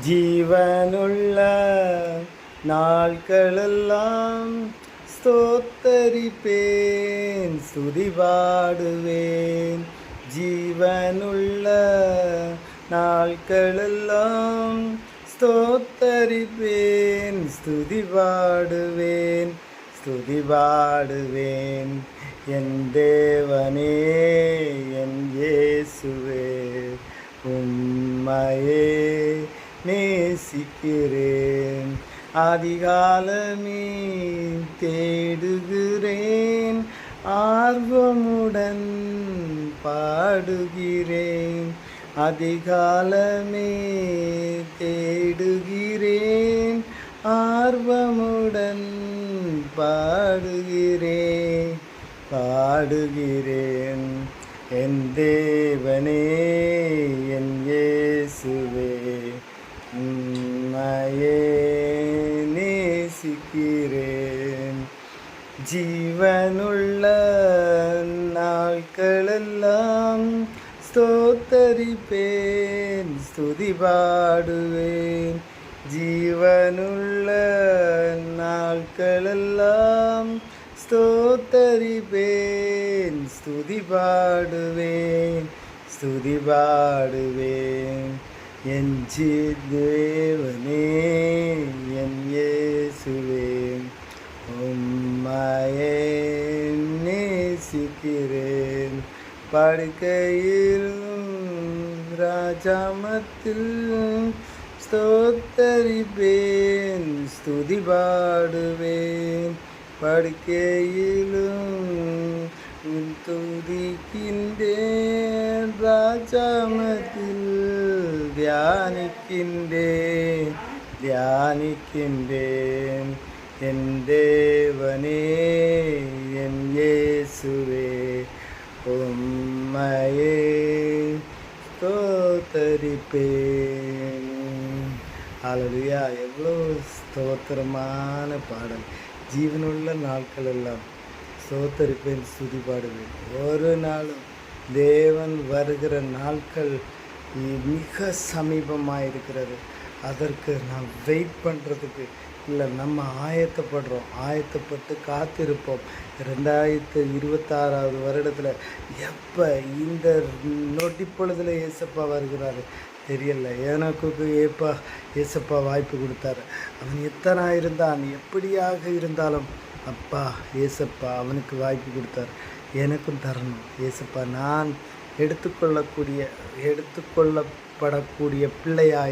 ஜீவனுள்ள நாட்களெல்லாம் ஸ்தோத்தரிப்பேன், ஸ்துதிபாடுவேன். ஜீவனுள்ள நாட்களெல்லாம் ஸ்தோத்தரிப்பேன், ஸ்துதிபாடுவேன், ஸ்துதிபாடுவேன். என் தேவனே, என் இயேசுவே, உம்மையே நேசிக்கிறேன். அதிகாலமே தேடுகிறேன், ஆர்வமுடன் பாடுகிறேன். அதிகாலமே தேடுகிறேன், ஆர்வமுடன் பாடுகிறேன், பாடுகிறேன். என் தேவனே, என் இயேசுவே, உம்மையே நேசிக்கிறேன். ஜீவனுள்ள நாட்களெல்லாம் ஸ்தோத்தரிப்பேன், ஸ்துதிபாடுவேன். ஜீவனுள்ள நாட்களெல்லாம் ஸ்தோத்தரிப்பேன், ஸ்துதிபாடுவேன், ஸ்துதிபாடுவேன். என் தேவனே, என் இயேசுவே, உம்மையே நேசிக்கிறேன். படுக்கையிலும் ராஜாமத்தில் ஸ்தோத்தரிப்பேன், ஸ்துதிபாடுவேன். படுக்கையிலும் துதிக்கின்றேன், ராஜாமத்தில் தியானிக்கின்றேன், தியானிக்கின்றேன். என் தேவனே, என் இயேசுவே, உம்மையே ஸ்தோத்தரிப்பேன். ஹல்லேலூயா! எவ்வளோ ஸ்தோத்திரமான பாடல். ஜீவனுள்ள நாட்கள் எல்லாம் ஸ்தோத்தரிப்பேன், ஸ்துதி பாடுவேன். ஒரு நாளும் தேவன் வருகிற நாட்கள் மிக சமீபமாக இருக்கிறது. அதற்கு நாம் வெயிட் பண்ணுறதுக்கு இல்லை, நம்ம ஆயத்தப்பட்டு காத்திருப்போம். 2026 வருடத்தில் எப்போ இந்த நொடிப்பொழுதில் ஏசப்பா வருகிறாரு தெரியல. எனக்கு ஏசப்பா வாய்ப்பு கொடுத்தாரு. அவன் எத்தனை இருந்தான், எப்படியாக இருந்தாலும் அப்பா ஏசப்பா அவனுக்கு வாய்ப்பு கொடுத்தார். எனக்கும் தரணும் ஏசப்பா. நான் எடுத்துக்கொள்ளப்படக்கூடிய பிள்ளையாய்